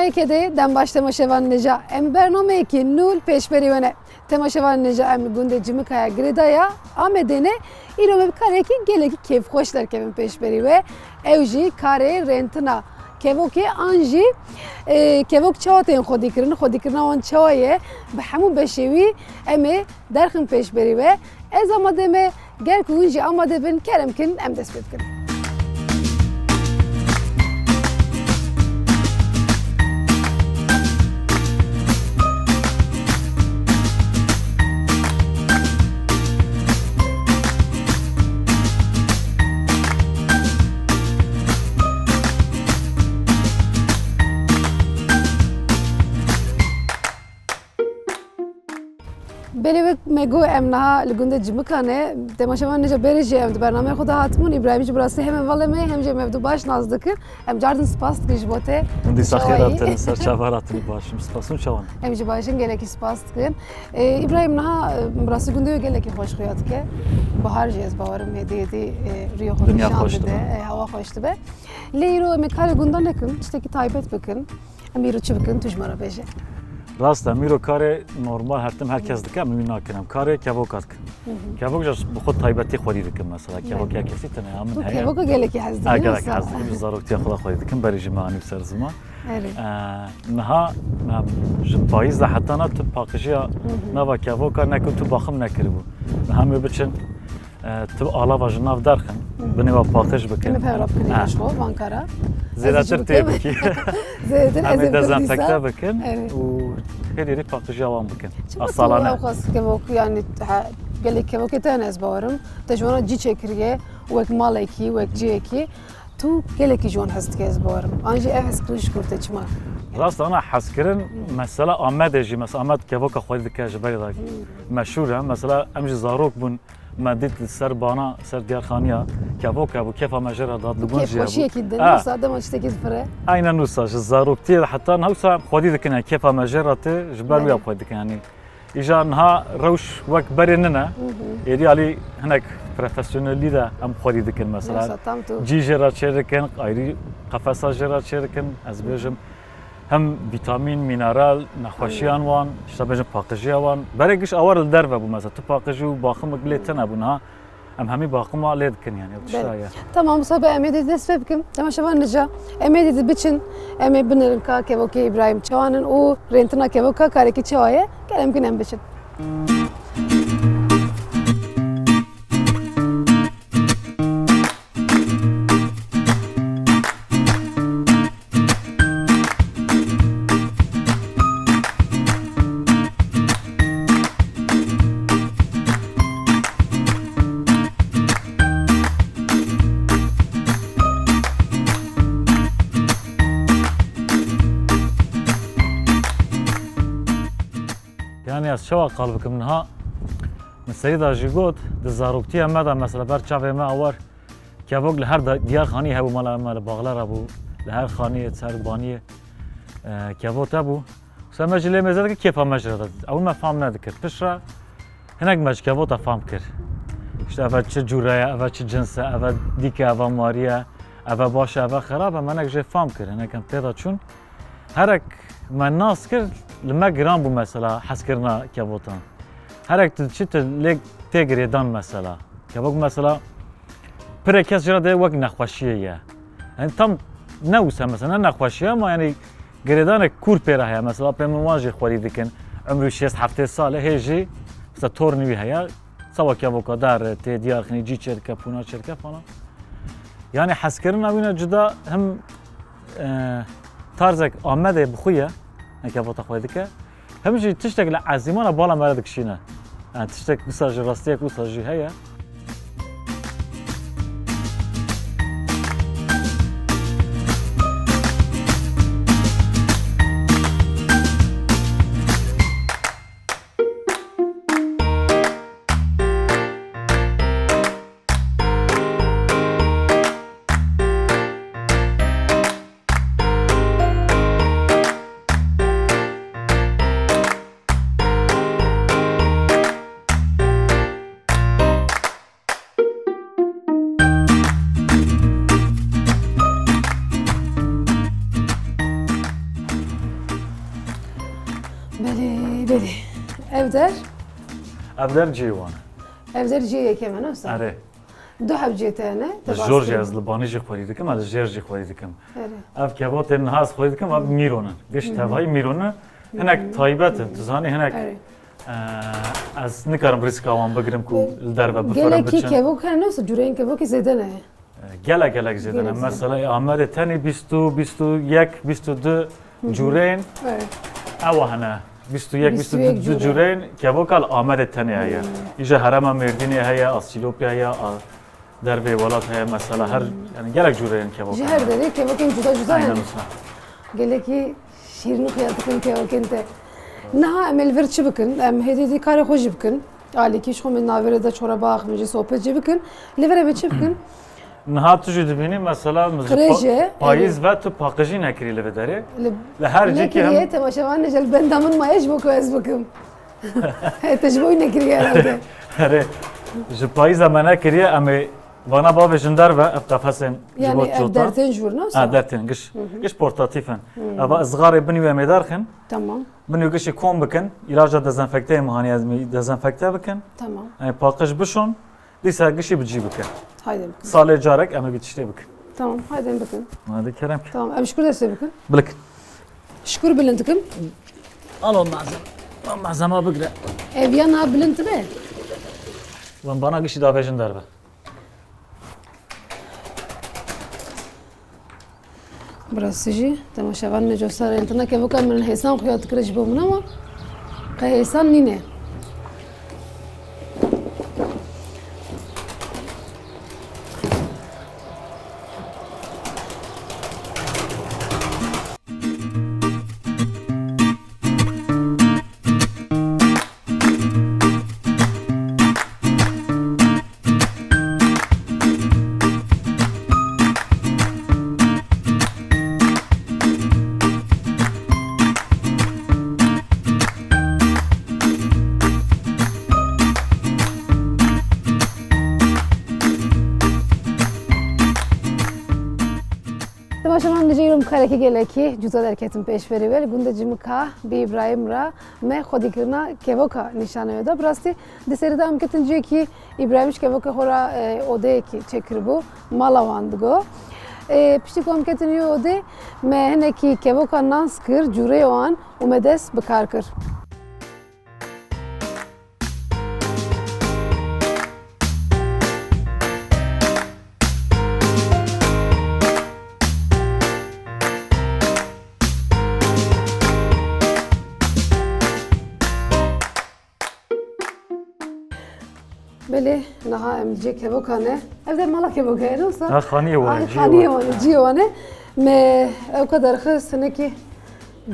برنامه که دم باش تماشاوان نجا ام برنامه که نول پیش بریونه تماشاوان نجا ام گنده جمکای گریدایا آمدنه ایرو مبکاره که گله که کیف خوش در کم پیش بریوه اوجی کاره رنتنا کیوکی آنجی کیوک چهاتین خودی کردن آن چهایه به همون بشوی امی درخم پیش بریوه از آماده می گر کنجی آماده بین کرم کن ام دست بید کن. بله مگو امنها لگنده جمکانه تماشاوان نجا بریجی ام برنامه خدا هاتمون ابراهیم جبراسی هم والله می هم جم بدو باش نازدکن ام جاردن سپاس کش بوته دی سخیرات تن سر چهاراتنی باشم سپاسون شوان ام جی باشن گله کی سپاس کن ابراهیم نه براسی گنده گله کی خوش خیات که بهار جز باورم دی ریو خوش ده هوا خوش به لیرو مکال گنده نکن چتکی تایبت بکن امیرو چی بکن توش مرا بشه راست میرو کار نرمال هرتم هر کس دکم مینا کنم کار کیوکات کن کیوک جز بخود تایبەتی خودی دکم مثلا کیوک یا کسی تنه همین هیا کیوک گله کی هست دیگه گله کی هست دیگه زاروکتی خدا خودی دکم بریج معنی بسر زمان نها پاییز حتی نه تو پاکشیا نه و کیوک نکن تو باخم نکربو همه بچن تو علاوه جناف درخن بنوا پاکش بکن نفهم کنی شو وانکارا زیادتر تیبکی زیادتر همه دزنفکتا بکن و هدیری پاکش جوان بکن اصلا نه خاص کیوک یعنی قال لك كيف كنت بارم تجوانا جي تشكريه وك مالكي وك جيكي تو قال لك جوان حست كاز بارم انجي احس كلش كرت تشما راست انا حسكرن مثلا آمد جي مثلا آمد كيفك خود دكاج بيضاك مشهوره مثلا امجي زاروك بون مديت السر بانا سر ديار خانيه كيفك ابو كيف مجرى داد لبون جي وشي كده نوصا دم تشتكي فرق اين نوصا الزاروك تي حتى نوصا خودي دكنا كيف مجرى جبال ويا خود يعني إجا نها روش وقت بريننا يدي علي هناك بروفيسيونالي ده أم خوري دكان مثلا جي جرات شركن قايري قفصة جرات شركن از بيجم هم فيتامين مينرال نخوشيان وان شتابجم باقجيا وان بريكش أول الدرب أبو مثلا تو باقجو باخم قليتنا أبو نها ام همي باقما ليد كن يعني وتشايا تمام صبا اميدي نسبكم تمام شبان نجا اميدي بتشن امي بنرنكا كيوكي ابراهيم چوانن او رنتنا كيوكا كاريكي چوايه كلام كن ام بتشن يعني الشوا قلبك منها مسيدا جيغوت دزاروكتي ماذا مثلا برشافي ما اور كيفوق لهر ديار خاني هبو مال باغلار ابو لهر خاني تسربانيه كيفوت ابو سمج لي مازال كيف مجرى اول ما فهمنا ذكر بشرا هناك مش كيفوت فهم كر اشتافا تشجورايا افا تشجنسا افا ديكا افا ماريا افا باشا افا خراب انا جي فهم كر هناك كان بيضا تشون هرك ما الناس كر لما جرام بو مثلا حسكرنا كيفوتان هرك تشت ليك تجري دان مثلا كيفوك مثلا بريكاس جرا ده وقت نخوشيه يعني تم نوسه مثلا نخوشيه ما يعني جريدان كور بيرها مثلا بمواجه خوري دكن عمره 6 ساله هيجي مثلا تورني هيا سوا كيفوك دار تي ديار خني جي شركه بونا شركه فانا يعني حسكرنا وين جدا هم تارزك آمده بخويه كيفوت أخويدك هم شيء تشتغل عزيمانة بالا مردك شينا يعني تشتغل مساج راستيك وساج هيا بله evder Evler civan. evder ciye kemen olsa Are. dو حب جيتانه George az Libani jik xwedî dikim, ez jêr jî xwedî dikim. Ev kevatên has xwedî dikim, ev mîronin. Giş tevayî mîronin, hinek taybetin. Tu zanî hinek ez nikarim riska wan bigirim ku li derve bifirim geleki biçin. kevok her ne olsa cüreyin kevok zede ne Gelek zêdin. Mesela Amedê tenê 21, 22 cureyên ew hene. 21 cureyên kevokal Amedê tenê heye. İja herema Mêrdînê heye, Asîlopya heye, dervê welat heye mesela her yani gelek cureyên kevok. ji her derê kevokin cuda cuda Aynen hene wisa. geleki şîrnî xiyatikin kevokin te niha em elvir çi bikin em hêdî karê xwe jî bikin alîkî ji xwe min navêre de çoraba axivî sohbet jî bikin li vir em ê çi bikin Niha tu jî dibînî mesela Xirêje, payîz ve tu paqijî nekirî li vê derê. Li her cîkê nekiriye hem temaşevan ne jel benda min maye ji bo ku ez bikim te ji bo wî nekiriye herhalde herê ji payîza me nekiriye em ê vana bavêjin derve ev qefesên ji yani bo ev çota. dertên jûr ne Ha dertên giş portatîfin. Ev zgarê binî em ê derxin. tamam Binî gişî kom bikin, îlaca dezenfekteyê mihanî ez mi dezenfekte bikin. tamam Em paqij bişon, dîsa gişî bicî bikin. haydi bikin Salê carek em ê bi tiştê bikin. tamam haydi bikin Hadi kerem ki. tamam em şükür deste bikin Bilik. şükür bilind dikim Al o malzeme. O malzeme bigre. ev yan ha bilind be Wan bana gişî davêjin derve. Burası jî temaşevan ne cosar entena kevoka min hêsan xuya dikire ji bo min ama qe hêsan nîne Temaşevan diceyrum kareki geleki cuda derketin peşveri vel gunde cimika bi İbrahim ra me xodikirna kevoka nişaneye da brasti deseri da amketin ki İbrahim kevoka hora ode ki çekir bu malavandıgo pişti ko amketin yo ode me heneki kevoka nanskir cure oan umedes bikarkir Beli naha emce kevoka ne evde mala kevoka ne olsa Ha xaniye wan. خانیه وانه جیوانه me o kadar xısını ki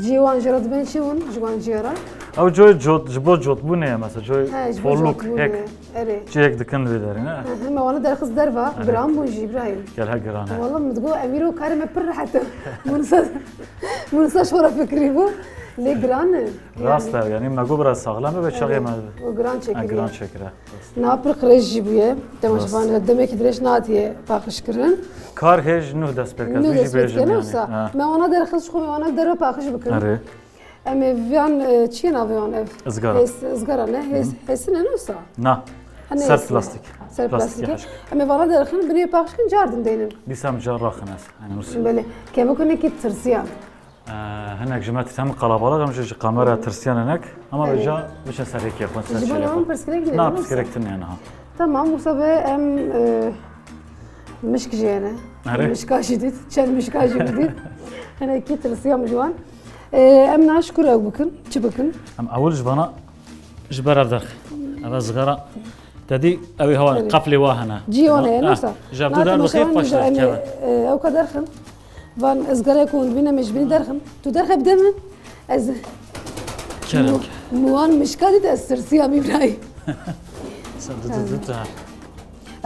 civan jarad ben şivun civan jara Ew coy ji bo cotbûnê ye mesela coy folluk hek ere ciyek dikin li vê derê ne? me wana der xız derva gram bu İbrahim Gel hek giran he. والله متقول اميرو كارمه بر حتى منسى شورا فكري بو لي جران Rast er yani me got biraz sağlam ve çağı me. وجران Ha çekir giran çekire. نابر خرج جيبويه تماشفان demek ki direş natiye pakışkırın Kar hej nuh dest perkez نو jî دست bêjim بکنه yani. سا ما وانا در خص خو وانا در پاخش بکنه Erê. ام ویان چی ناویان اف Izgara. ازگارا نه هسن نه سا Na. Ser plastik. سر Plastik پلاستیک ام وانا در خن بنی پاخش کن جاردن دینن Dîsem carraxin ez. Yani nus. بله که بکنه کی ترسیان Hinek ji me tîtem qalabalak em ji kamera tirsiyan hinek ama beja biçin serêkiye xwe ser جبنا هم çêlek. برسكريك Na piskerektin yani ha. tamam bu sefer em مشك جينا أري. مشكا جديد شان مشكا جديد انا كي ترسيام جوان ام ناشكر او بكن تشبكن Em awil ji bana ji ber ev derx. Ev zigara tedî ew ê hewa qeflê wa hene. جيونا نوسا Ji ev der dixê xweş derkeve. او كدرخن فان ازغرا يكون بينا مش بين درخن تو درخ بدمن از Kerem. موان مشكا دي تاثر سيام ابراهيم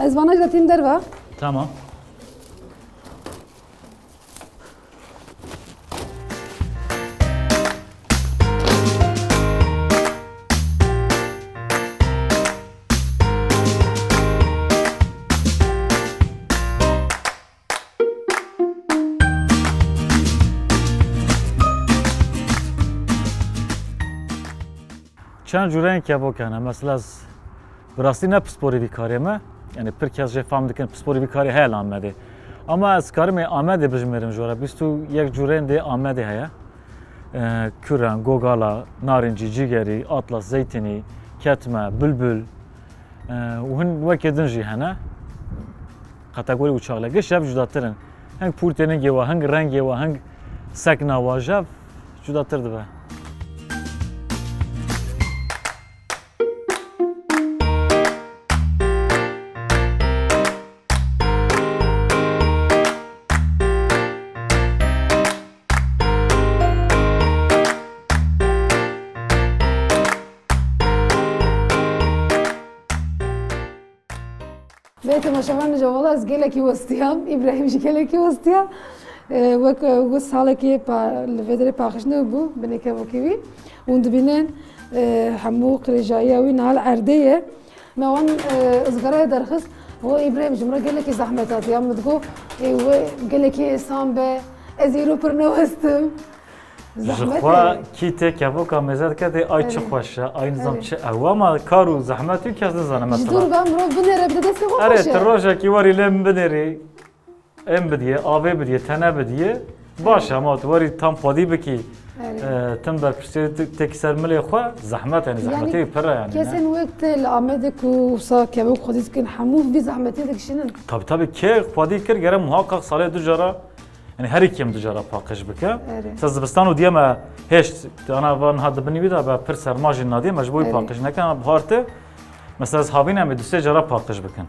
از وانا جاتين دربا Tamam. چند جورین کباب کنه مثلا از براستی نه پسپوری بیکاری ما یعنی پر کس جه فهم دکن پسپوری بیکاری هل آمده اما از کارم آمده بجمرم جورا بیستو یک جورین ده آمده هیا کرن گوگالا نارنجی جیگری اطلس زیتونی کتمه بلبل و هن وکی دنجی هنه کاتگوری uçakla geç hep judatırın hangi purtenin var hangi rengi var hangi sakna var hep judatırdı be. بيت ما شافنا جوالا از گلکی وستیام ابراهیم جی گلکی وستیا وک و سالکی با لفدر پاخشنه بو بنی که وکیوی وند بینن همو قرجایی و نال عردیه ما وان ازگره درخص و ابراهیم جمره گلکی زحمتات یا مدگو و گلکی اسام به ازیرو پر نوستم جخوا کی تکیابو کامزد کردی آی چه خوشه آی نظام چه اما کارو زحمتی که از نزانم مثلا جدور بام رو بنره بده دستی خوشه اره تروجا کی واری لم بنری ام بدیه آوی بدیه تنه بدیه باشه اما تو واری تام پادی بکی تم بر پشت تکسر ملی خو زحمت یعنی زحمتی پره یعنی کسین وقت لامدک و سا کباب خودت کن حموف بی زحمتی دکشنن tabii ki خودی کر گرم محقق سال دو جرا يعني هر كيم دجارة باقش بك. تزبستان وديما هيش أنا وان هذا بني بيدا ببرسر ماجي نادي مجبوي باقش نكان بهارته مثلا هاوين هم دوسه جرا باقش بكن.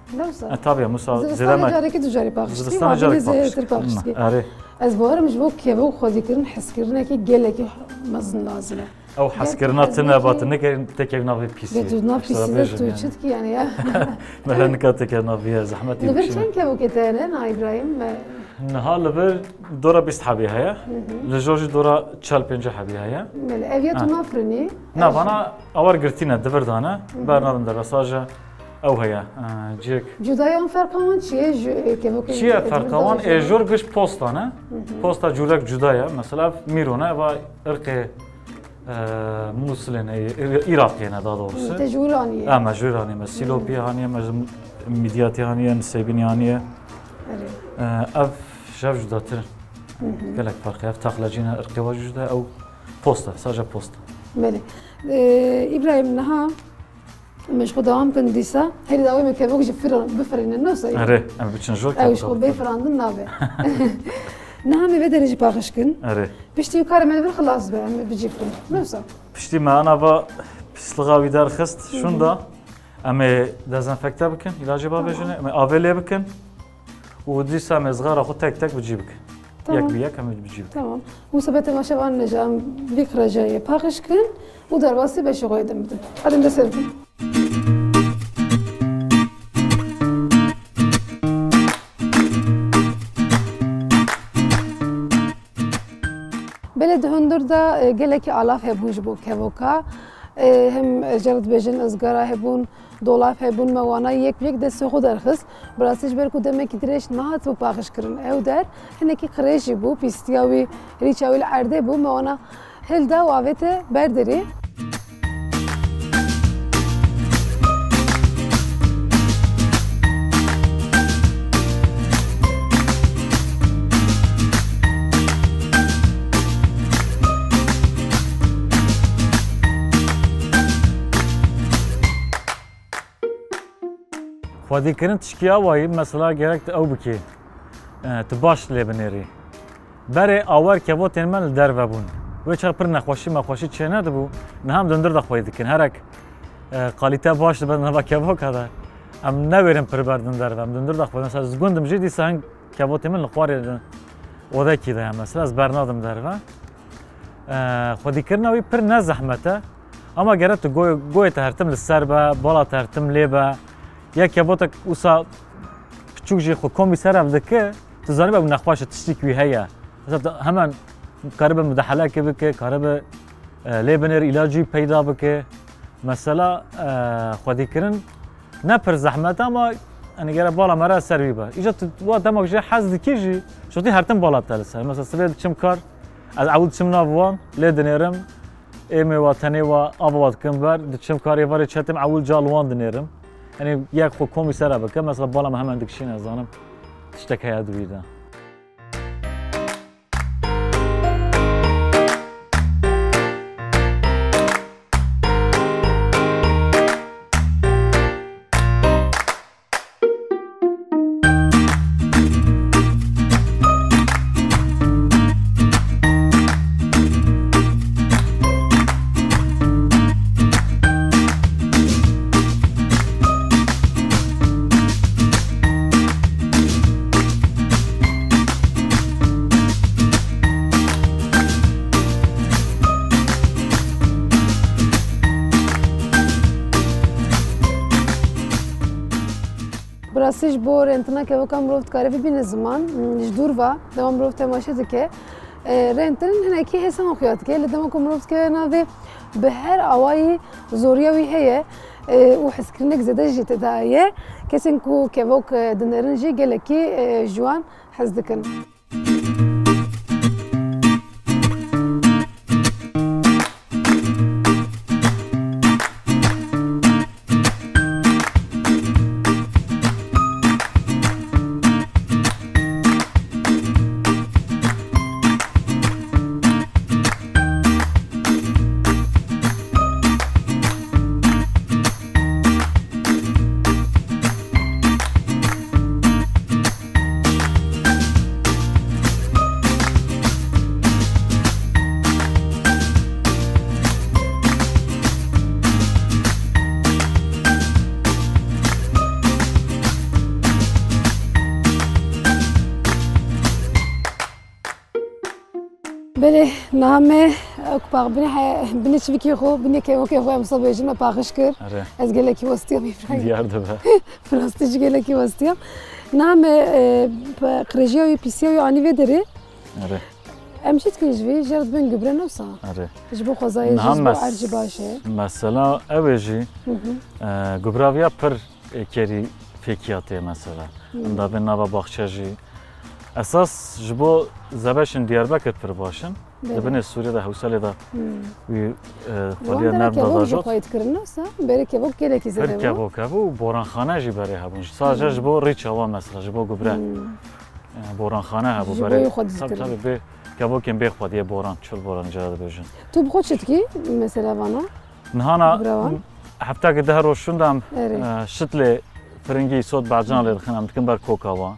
طبعا موسى زيدا ما. زبستان جاري كدجاري باقش. زبستان جاري باقش. أري. از بار مجبور كيبو خودي كرن حس كرنا كي جلك مزن لازمه. أو حس كرنا تنا باتن نكر تكير نافي بيسي. نافي بيسي توجد كي يعني. مثلا نكاتك نافي زحمتي. نبر كان كيبو كتانه نا إبراهيم. نها لبر دورا بيست حبي هيا لجوجي دورا تشال بينجا حبي هيا مل أبيات نافرني نا بنا أور قرتينا دبر دانا برنامج دراساجة أو هيا جيك جدايان فرقان چیه كيفو چیه فرقان اجور قش بوستانه بوستا جورك جدايا مثلا ميرونا و ارق مسلم عراقينا دا doğrusu تجورانية ama جوراني مسيلوبيانية ميدياتيانية سيبينيانية اف شاف جداتر قالك فرق اف تخلجينا ارقوا جدا او بوستا ساجا بوستا بله ابراهيم نها مش خدام كن ديسا هي داوي مكبوك جفرن بفرن الناس اره ام بتشنجور او شو بيفرندن نابه نها مي بدرج باخشكن اره بشتي كار من بر خلاص بقى بجيفرن نوصل بشتي ما انا با بسلغاوي دار خست شوندا اما ديزانفكتا بكن علاج با بجنه اما افيلي بكن ودي سامي صغار اخو تك تك بتجيبك ياك بياك هم بتجيبك تمام وثبت ما شاء الله نجام فكره جايه باخشكن ودرباسي باش يقدم بدم هذا ندسبكم بلد هندور دا گلکی آلاف هبونج بو كبوكا هم جرد بجن ازگارا هبون دولاب هبون موانا یک دست خود درخص براسش برکو دمه کی درش نهات بو باخش کرن او در هنکی قریشی بو پیستیاوی ریچاوی العرده بو موانا هل دا واوته بردری خودی کردن تشکیه وایی مثلا گرک او بکی تباش لبنری برای آور که با تنمال در و بون و چه پر نخوشی چه ندبو نه هم دندر دخوایی دکن هرک قالیته باش بدن با که با کده ام نبریم پر بردن در و ام دندر دخوایی مثلا زگوندم جدی سنگ که با تنمال نخواری وده کی ده مثلا از برنادم در و خودی کردن وی پر نزحمته اما گرت گوی تهرتم لسر با بالا تهرتم لیبا یک کبوتک اوسا چوکجی خو کمی سرم دکه تزانی به نخواش تشتیکی هیا مثلا همان کارب مدحله که بکه کارب لیبنر علاجی پیدا بکه مثلا خودی کردن نه پر زحمت اما انا گره بالا مرا سر بیبه ایجا تو دماغ جه حز دکیجی شوتی هرتم بالا تلسر مثلا سبید چم کار از عود چم نابوان لیدنرم Emi vatani ve avat kımber dişim kari var çetim avul jalwan dinerim. Yani yak xo komisera baka mesela balam hemen dikşin azanım. İşte kaya duruydu. براستی بو رنتنا که وکم روفت کاری ببینه زمان جدور و دوام روفت تماشا دکه رنتن هنکی حسن خیات که لدم کم روفت که ناوی به هر آوایی زوریوی هیه و حس کنک زده جیت دایه کسی کو که وک دنرنجی گلکی جوان حس دکن. بله نامه اکبار بنی چی کی خو بنی که وکی خو مصابه جمع پاخش کرد از گله کی وستیم میفرای دیار دبه فرستش گله کی وستیم نامه خرجی و پیسی و آنی ودری امشیت کی جوی جرد بن گبره نفسه جبو خزای جبو عرج باشه مثلا اوجی گبراویا پر کری فکیاته مثلا اندابه نوا باخچه‌جی اساس جبو زبشن دیاربکر پر باشن دبن سوریه ده حوصله ده وی فعالیت نرم داشت خواهید کردن است بره که وقت گله کی زده که وقت باران خانه جی بره هبون ساجش جبو ریچ هوا مثلا جبو گبره باران خانه هبو بره طب به که وقت کم بیخ پدیه باران چل باران جاده بجن تو بخود شد کی مثلا وانا نهانا هفته که ده روشوندم شتل فرنگی صوت بعجان لی خنم دکن بر کوکاوا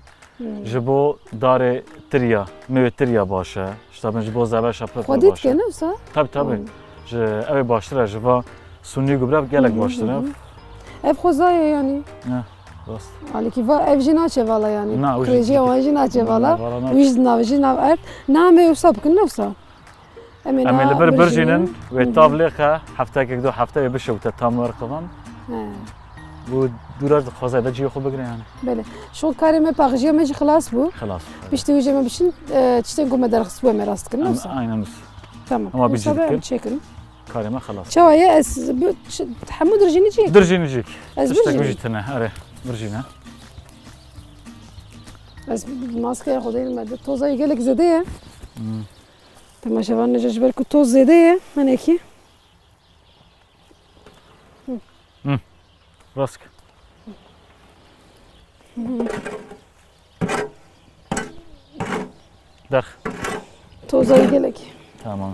جبو داره تریا میوه تریا باشه شتابن جبو زبش اپر باشه خودت که نفسه طبعا ج اوی باشتره جبو سونی گبراب گلک باشتره اف خوزایه یعنی نه راست حالی که اف جنا چه والا یعنی نه کریجی وان جنا چه والا ویج ناوجی ناو ارد نامه وساب کن نفسه امین لبر برجینن و تابلیخه هفته که دو هفته بشه و تامور قوام و دورات خوازه ده جیو خوب بگیره یعنی بله شو کاری من پاخجی میشه خلاص بو خلاص بیشتر ویژه من بشین چطور گم درخت بو میراست کنم aynen تمام ama bir چکن کاری ما خلاص شويه اس تحمل درجيني جيك درجيني جيك از برجيتنا اره برجينا از ماسكه خدين الماده توزا يجيلك زديه تماشاوان نجاش بالكو توز زديه من هيك راسك دخ توزا يجيلك تمام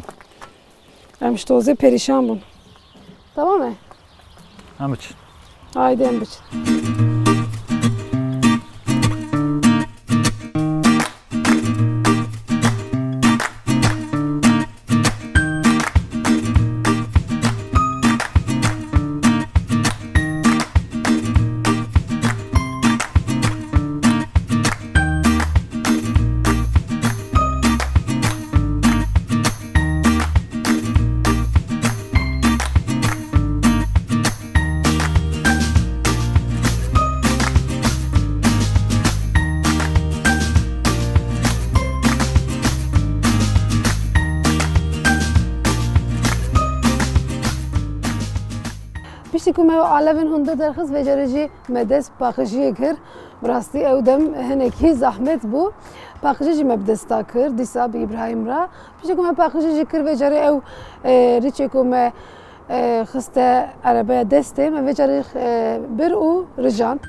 امش توزه پریشان بون تمامه همچ haydi em biç Piştikû me alevên hûn derxist vêcerê jî me dest paxijiyê kir. Bi rastî ew dem hinekî zehmet bû. پاخیجی مبدستا کر دیسا بی ابراهیم را پیش که من پاخیجی کر و جاری او ریچه که من خسته عربه دسته من جاری بر او رجان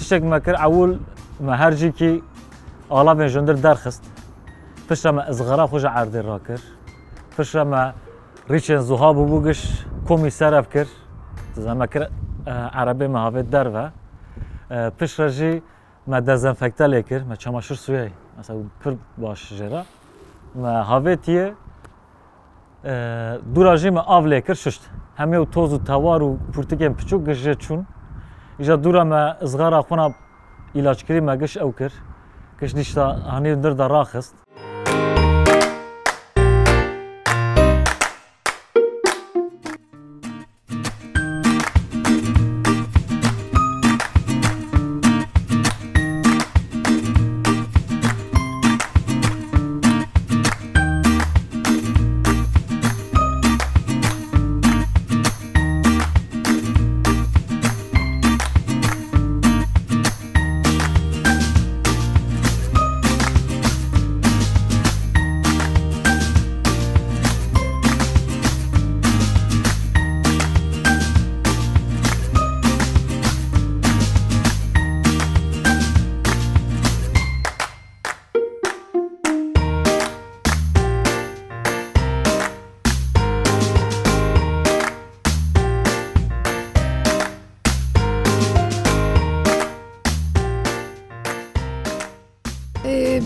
تشتك ما كر أول ما هرجي كي الله بين جندر درخست فشرا ما إصغرا خوش عرض راكر فشرا ما ريشن زهاب وبوجش كومي سرف كر زعما كر عربي ما هافت درفا فشرا جي ما دزنفكتا لكر ما çamaşır suyu مثلا پر باش جرا ما هافتيه دوراجي ما av لكر ششت هم يو توز و توار و پورتگم پچو گجه چون إجا دورا ما إصغارا خونا علاج كري ما قش أو كر قش نشتا هني دردا راخست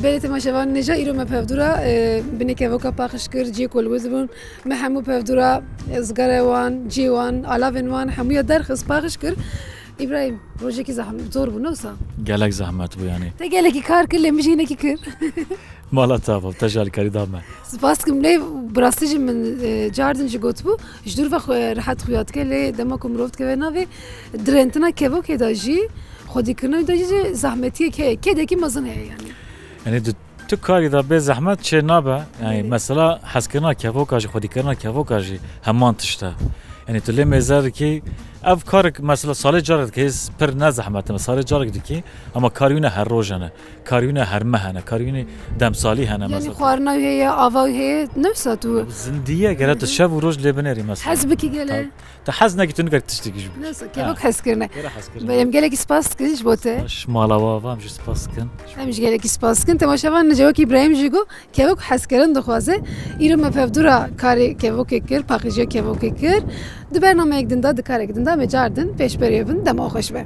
بلت ما شوان نجا ایرو ما پفدورا بینی که وکا پاخش کر جی کل وزبون ما همو پفدورا زگروان جیوان علاوان همو درخص پاخش کر إبراهيم روجك زحمت زور بنوسا قالك زحمت بو يعني تقالك كار كله مشي هناك كر مالا تافا تجال كاري دامه سباسكم لي براستيج من جاردن جوت بو جدور فخ راحت خويات كله دمكم روفت كبناوي درنتنا كيفو كداجي خودي كنا داجي زحمتي كده كي مزن هي يعني تو کاری دا به زحمت چه نابه يعني مثلا حسکرنا کفوکاجی خودی کردن کفوکاجی همان تشته يعني تو لي مزار كي اف كارك مثلا سال جارد كيس پر نه زحمت مثلا جارد دكي اما كاريونه هر روزانه كاريونه هر مهنه كاريونه دم سالي هنه مثلا يعني خوارنا هي اوا هي نفسها تو زنديه قالت الشاب وروج لبنري مثلا حسبك قال تحزنك تنقدر تشتكي نفس كيفك حسكرنا بيم قالك سباس كيش بوته مش مالاوا فام جو سباس كن مش قالك سباس كن تماشا وان جوك ابراهيم جيگو كيفك حسكرن دخوازه ايرو ما پفدورا كاري كيفك كير باقيجه كيفك كير دو برنامه یک دنده دکار یک دنده مجاردن پیش بریابن دم آخوش به